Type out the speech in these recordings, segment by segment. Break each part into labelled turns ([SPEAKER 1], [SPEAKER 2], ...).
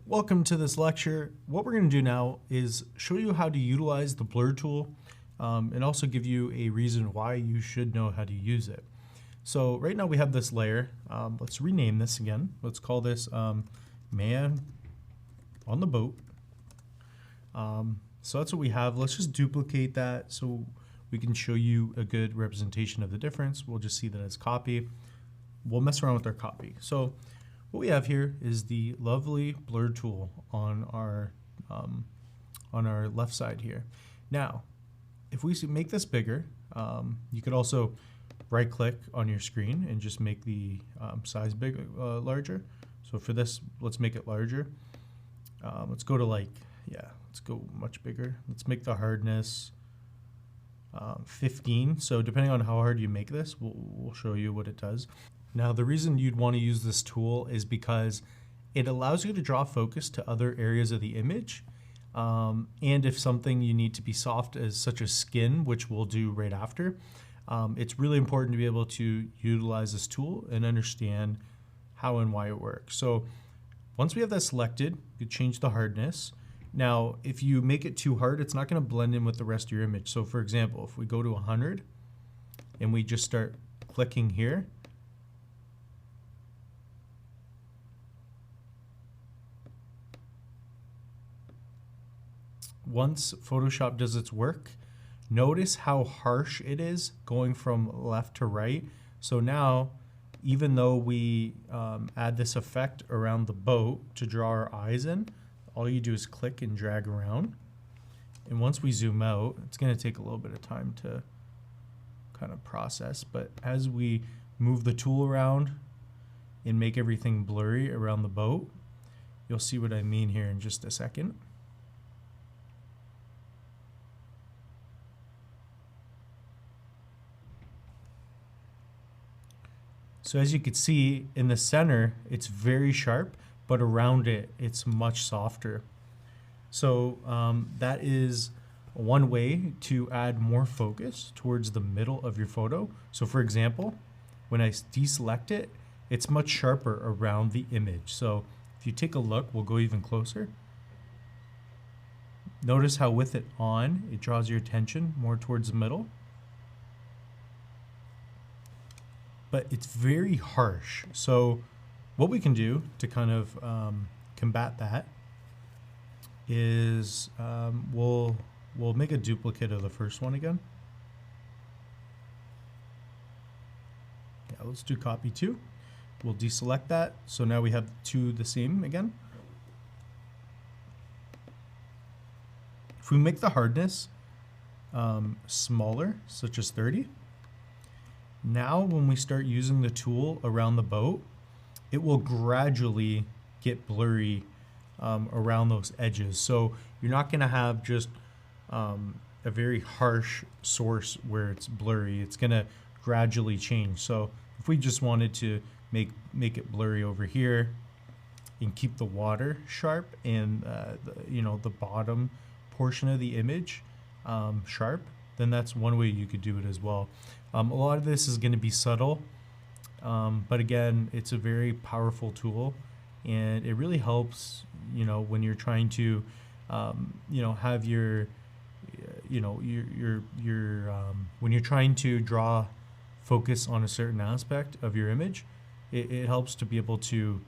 [SPEAKER 1] Welcome to this lecture. What we're going to do now is show you how to utilize the blur tool and also give you a reason why you should know how to use it. So right now we have this layer. Let's rename this again. Let's call this man on the boat. So that's what we have. Let's just duplicate that so we can show you a good representation of the difference. We'll just see that as copy. We'll mess around with our copy. So what we have here is the lovely blur tool on our left side here. Now, if we make this bigger, you could also right click on your screen and just make the size larger. So for this, let's make it larger. Let's go to let's go much bigger. Let's make the hardness 15. So depending on how hard you make this, we'll show you what it does. Now, the reason you'd want to use this tool is because it allows you to draw focus to other areas of the image. And if something you need to be soft as such as skin, which we'll do right after, it's really important to be able to utilize this tool and understand how and why it works. So once we have that selected, you change the hardness. Now, if you make it too hard, it's not going to blend in with the rest of your image. So for example, if we go to 100 and we just start clicking here, once Photoshop does its work, notice how harsh it is going from left to right. So now, even though we add this effect around the boat to draw our eyes in, all you do is click and drag around. And once we zoom out, it's going to take a little bit of time to kind of process. But as we move the tool around and make everything blurry around the boat, you'll see what I mean here in just a second. So as you can see in the center, it's very sharp, but around it, it's much softer. So that is one way to add more focus towards the middle of your photo. So for example, when I deselect it, it's much sharper around the image. So if you take a look, we'll go even closer. Notice how with it on, it draws your attention more towards the middle. But it's very harsh. So what we can do to kind of combat that is we'll make a duplicate of the first one again. Yeah, let's do copy 2. We'll deselect that. So now we have two the same again. If we make the hardness smaller, such as 30, now when we start using the tool around the boat, it will gradually get blurry around those edges. So you're not going to have just a very harsh source where it's blurry. It's going to gradually change. So if we just wanted to make it blurry over here and keep the water sharp and the bottom portion of the image sharp, then that's one way you could do it as well. A lot of this is going to be subtle, but again, it's a very powerful tool, and it really helps, when you're trying to, have your when you're trying to draw focus on a certain aspect of your image, it helps to be able to,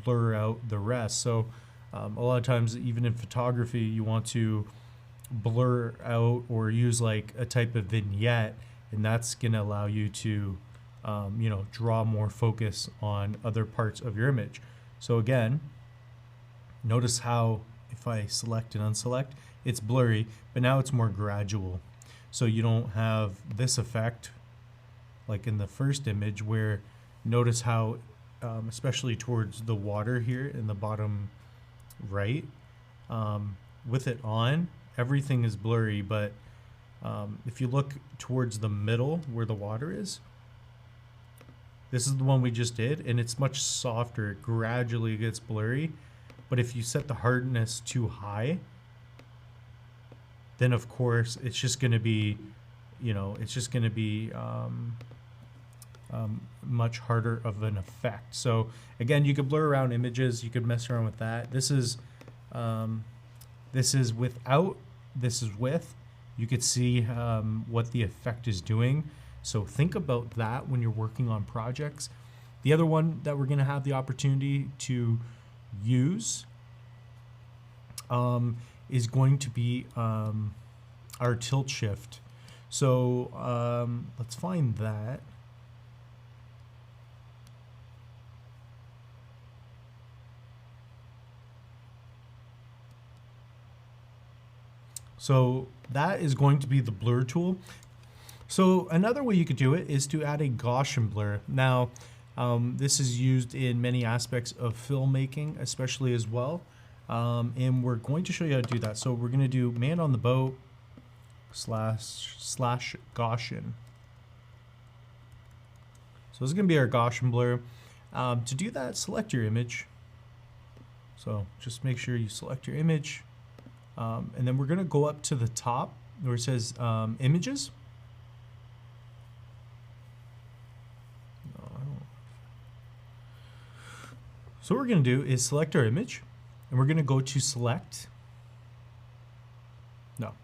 [SPEAKER 1] blur out the rest. So a lot of times, even in photography, you want to blur out or use like a type of vignette, and that's going to allow you to draw more focus on other parts of your image. So again, notice how if I select and unselect, it's blurry, but now it's more gradual. So you don't have this effect like in the first image where notice how especially towards the water here in the bottom right, with it on, everything is blurry, but if you look towards the middle where the water is, this is the one we just did, and it's much softer. It gradually gets blurry. But if you set the hardness too high, then of course it's just going to be, much harder of an effect. So again, you could blur around images, you could mess around with that. This is without, this is with. You could see what the effect is doing. So think about that when you're working on projects. The other one that we're going to have the opportunity to use is going to be our tilt shift. So let's find that. So that is going to be the blur tool. So another way you could do it is to add a Gaussian blur. Now, this is used in many aspects of filmmaking, especially as well. And we're going to show you how to do that. So we're going to do man on the boat / Gaussian. So this is going to be our Gaussian blur. To do that, select your image. So just make sure you select your image. And then we're going to go up to the top where it says images. So what we're going to do is select our image, and we're going to go to select. No.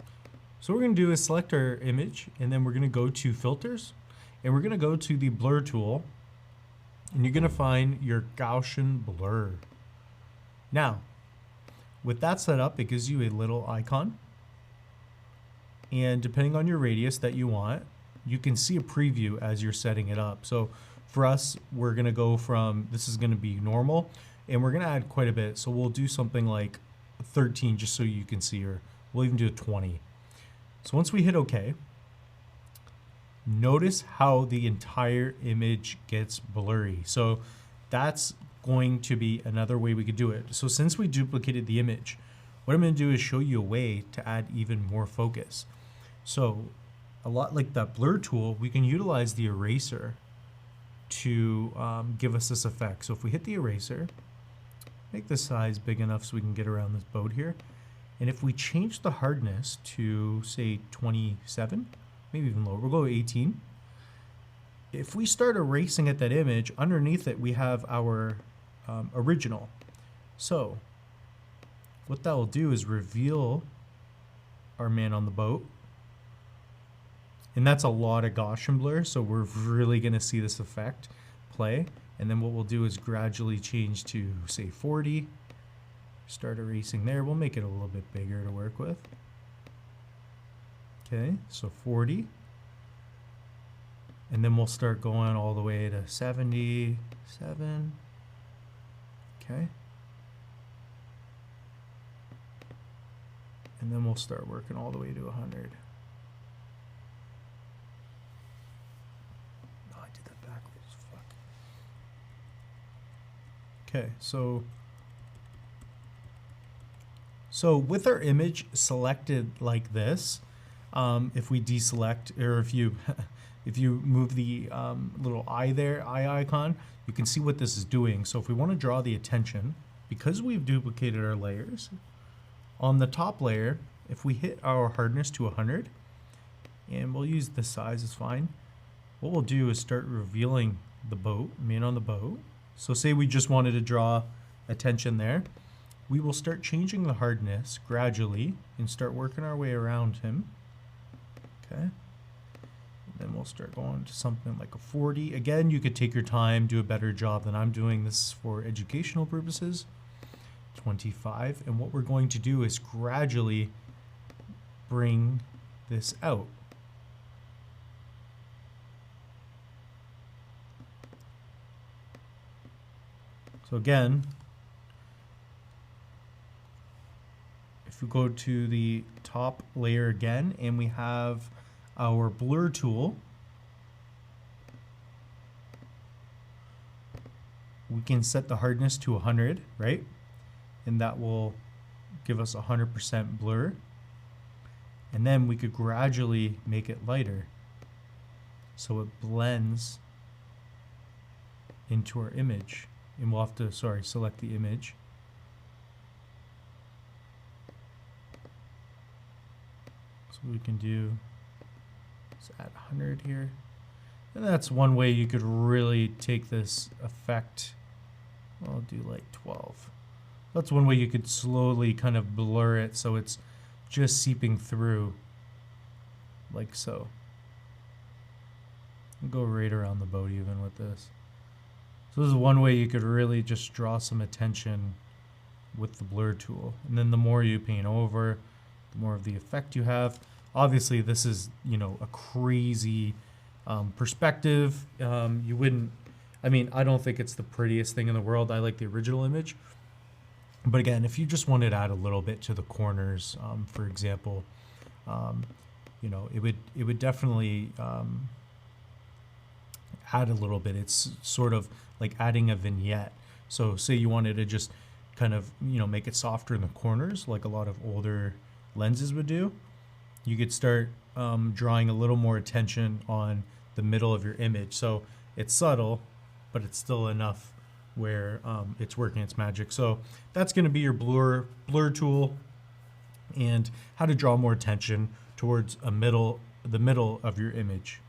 [SPEAKER 1] So what we're going to do is select our image, and then we're going to go to filters, and we're going to go to the blur tool, and you're going to find your Gaussian blur. Now, with that set up, it gives you a little icon, and depending on your radius that you want, you can see a preview as you're setting it up. So for us, we're going to go from, this is going to be normal, and we're going to add quite a bit. So we'll do something like 13 just so you can see, or we'll even do a 20. So once we hit OK, notice how the entire image gets blurry. So that's going to be another way we could do it. So since we duplicated the image, what I'm going to do is show you a way to add even more focus. So a lot like that blur tool, we can utilize the eraser to give us this effect. So if we hit the eraser, make the size big enough so we can get around this boat here. And if we change the hardness to say 27, maybe even lower, we'll go 18. If we start erasing at that image, underneath it we have our original. So what that will do is reveal our man on the boat. And that's a lot of Gaussian blur, so we're really going to see this effect play. And then what we'll do is gradually change to, say, 40. Start erasing there. We'll make it a little bit bigger to work with. Okay, so 40. And then we'll start going all the way to 77. Okay. And then we'll start working all the way to 100. Okay, so with our image selected like this, if we deselect, or if you if you move the little eye there, eye icon, you can see what this is doing. So if we want to draw the attention, because we've duplicated our layers, on the top layer, if we hit our hardness to 100, and we'll use the size is fine, what we'll do is start revealing the boat, man on the boat. So say we just wanted to draw attention there. We will start changing the hardness gradually and start working our way around him. Okay. And then we'll start going to something like a 40. Again, you could take your time, do a better job than I'm doing. This is for educational purposes. 25. And what we're going to do is gradually bring this out. So again, if we go to the top layer again, and we have our blur tool, we can set the hardness to 100, right? And that will give us 100% blur. And then we could gradually make it lighter so it blends into our image. And we'll have to, select the image. So what we can do is add 100 here. And that's one way you could really take this effect. I'll do like 12. That's one way you could slowly kind of blur it so it's just seeping through, like so. I'll go right around the boat even with this. So this is one way you could really just draw some attention with the blur tool. And then the more you paint over, the more of the effect you have. Obviously this is, you know, a crazy perspective. You wouldn't, I mean, I don't think it's the prettiest thing in the world. I like the original image. But again, if you just wanted to add a little bit to the corners, for example, you know, it would definitely add a little bit. It's sort of like adding a vignette. So say you wanted to just kind of, you know, make it softer in the corners like a lot of older lenses would do. You could start drawing a little more attention on the middle of your image. So it's subtle, but it's still enough where it's working its magic. So that's going to be your blur tool, and how to draw more attention towards the middle of your image.